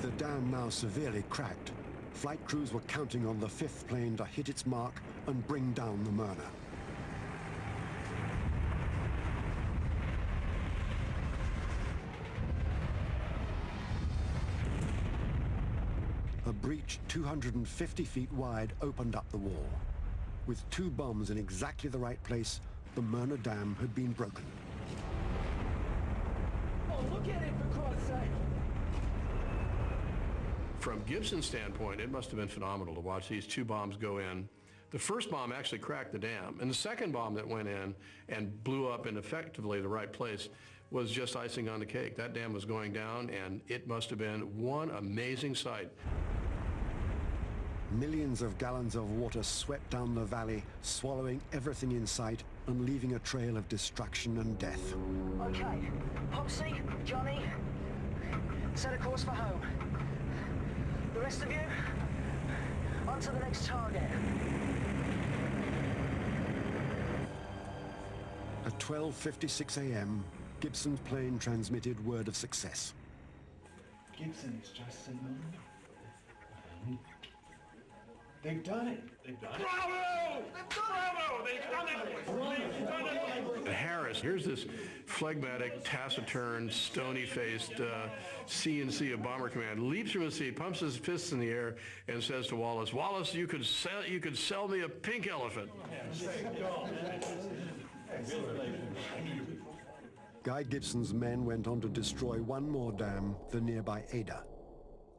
the dam now severely cracked, flight crews were counting on the fifth plane to hit its mark and bring down the Myrna. A breach 250 feet wide opened up the wall. With two bombs in exactly the right place, the Myrna Dam had been broken. Oh, look at it, for Christ's sake! From Gibson's standpoint, it must have been phenomenal to watch these two bombs go in. The first bomb actually cracked the dam, and the second bomb that went in and blew up in effectively the right place was just icing on the cake. That dam was going down, and it must have been one amazing sight. Millions of gallons of water swept down the valley, swallowing everything in sight and leaving a trail of destruction and death. Okay, Popsy, Johnny, set a course for home. The rest of you, on to the next target. At 12:56 a.m., Gibson's plane transmitted word of success. Gibson's just signaled. They've done it. They've done it. Bravo! Bravo! They've done it! They've done it! Harris, here's this phlegmatic, taciturn, stony-faced CNC of Bomber Command, leaps from his seat, pumps his fists in the air, and says to Wallace, "Wallace, you could sell me a pink elephant." Guy Gibson's men went on to destroy one more dam, the nearby Ada.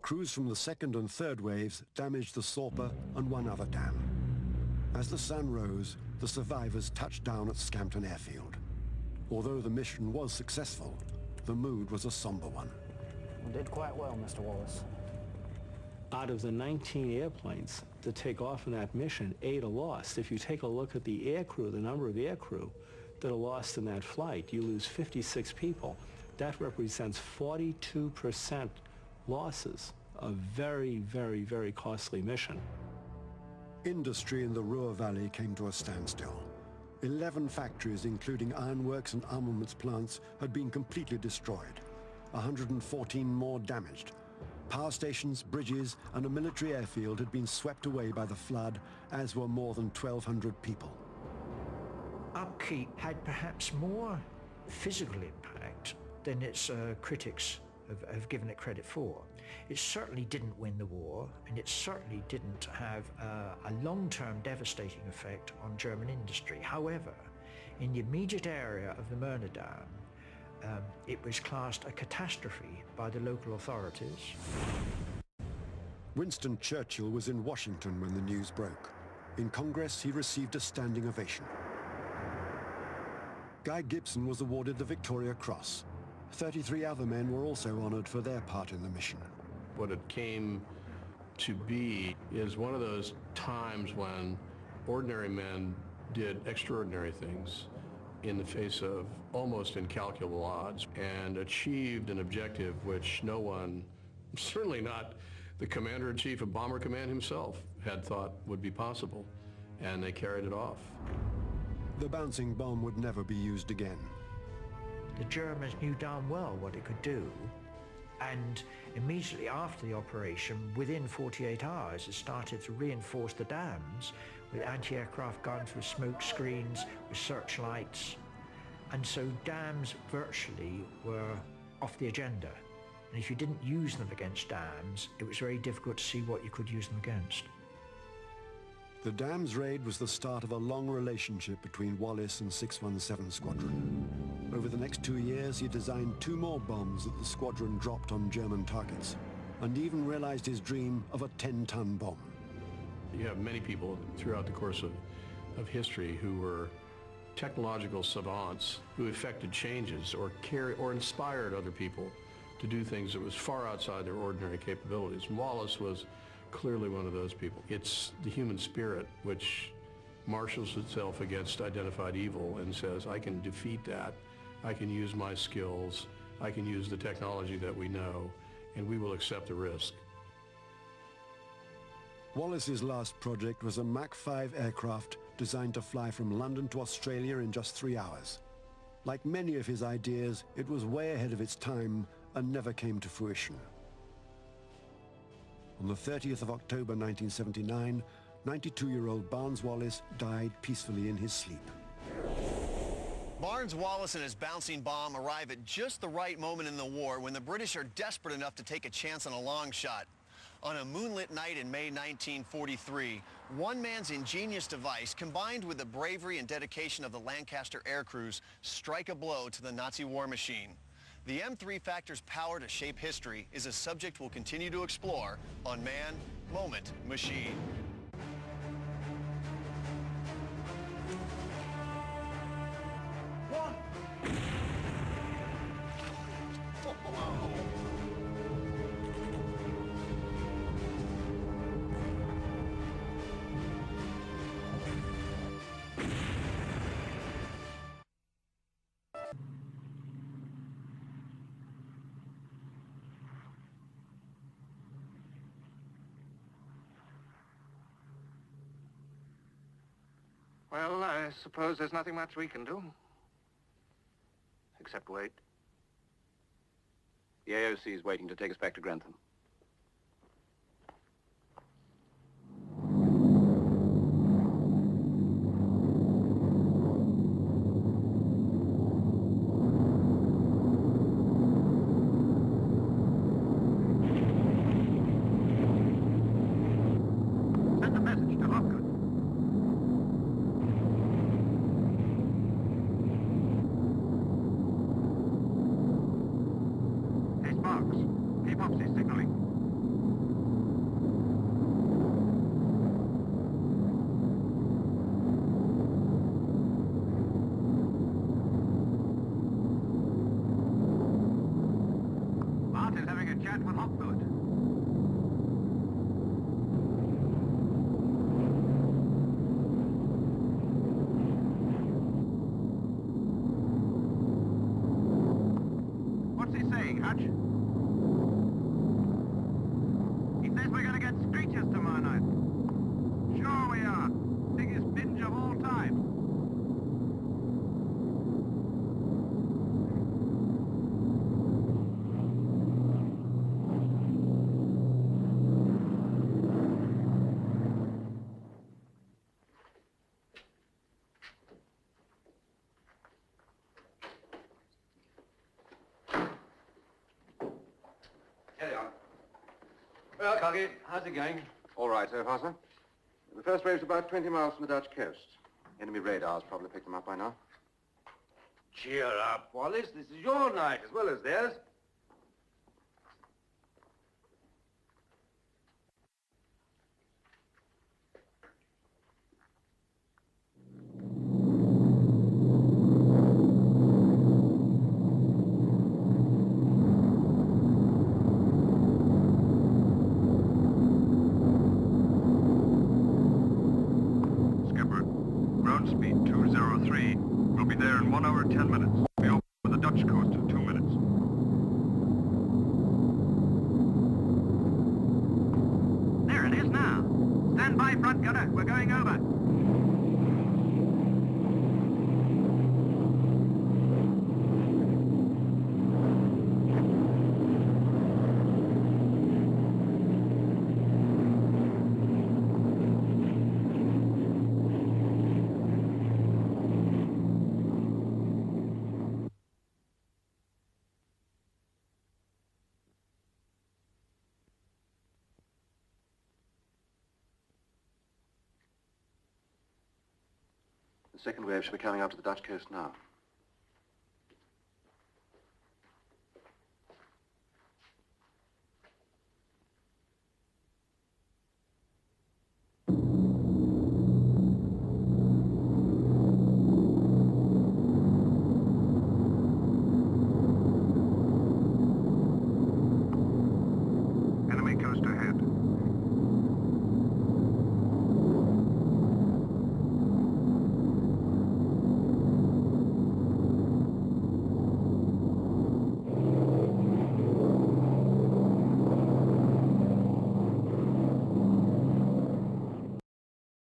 Crews from the second and third waves damaged the Sorper and one other dam. As the sun rose, the survivors touched down at Scampton Airfield. Although the mission was successful, the mood was a somber one. We did quite well, Mr. Wallace. Out of the 19 airplanes to take off in that mission, 8 are lost. If you take a look at the air crew, the number of air crew that are lost in that flight, you lose 56 people. That represents 42% losses. A very, very, very costly mission. Industry in the Ruhr Valley came to a standstill. 11 factories, including ironworks and armaments plants, had been completely destroyed. 114 more damaged. Power stations, bridges, and a military airfield had been swept away by the flood, as were more than 1,200 people. Upkeep had perhaps more physical impact than its critics have given it credit for. It certainly didn't win the war, and it certainly didn't have a long-term devastating effect on German industry. However, in the immediate area of the Myrna Dam, it was classed a catastrophe by the local authorities. Winston Churchill was in Washington when the news broke. In Congress, he received a standing ovation. Guy Gibson was awarded the Victoria Cross. 33 other men were also honored for their part in the mission. What it came to be is one of those times when ordinary men did extraordinary things in the face of almost incalculable odds and achieved an objective which no one, certainly not the Commander-in-Chief of Bomber Command himself, had thought would be possible, and they carried it off. The bouncing bomb would never be used again. The Germans knew darn well what it could do, and immediately after the operation, within 48 hours, it started to reinforce the dams with anti-aircraft guns, with smoke screens, with searchlights, and so dams virtually were off the agenda. And if you didn't use them against dams, it was very difficult to see what you could use them against. The dams raid was the start of a long relationship between Wallace and 617 Squadron. Over the next 2 years, he designed 2 more bombs that the squadron dropped on German targets, and even realized his dream of a 10-ton bomb. You have many people throughout the course of history who were technological savants who effected changes or inspired other people to do things that was far outside their ordinary capabilities. And Wallace was clearly one of those people. It's the human spirit which marshals itself against identified evil and says, I can defeat that, I can use my skills, I can use the technology that we know, and we will accept the risk. Wallace's last project was a Mach 5 aircraft designed to fly from London to Australia in just 3 hours. Like many of his ideas, it was way ahead of its time and never came to fruition. On the 30th of October 1979, 92-year-old Barnes Wallis died peacefully in his sleep. Barnes Wallis and his bouncing bomb arrive at just the right moment in the war when the British are desperate enough to take a chance on a long shot. On a moonlit night in May 1943, one man's ingenious device, combined with the bravery and dedication of the Lancaster air crews, strike a blow to the Nazi war machine. The M3 Factor's power to shape history is a subject we'll continue to explore on Man, Moment, Machine. Well, I suppose there's nothing much we can do. Except wait. The AOC is waiting to take us back to Grantham. Send a message to Hopgood. Hey, Sparks. Keep Opsy signaling. Bart is having a chat with Hopgood. What's he saying, Hutch? He says we're gonna get screechers tomorrow night. Sure we are. Biggest binge of all time. Carry on. Well, Coggy, how's it going? All right, so far, sir. The first wave's about 20 miles from the Dutch coast. Enemy radars probably picked them up by now. Cheer up, Wallace. This is your night as well as theirs. Skipper, ground speed 203. We'll be there in 1 hour 10 minutes. Be over the Dutch coast in 2 minutes. There it is now. Stand by, front gunner. We're going over. The second wave should be coming up to the Dutch coast now.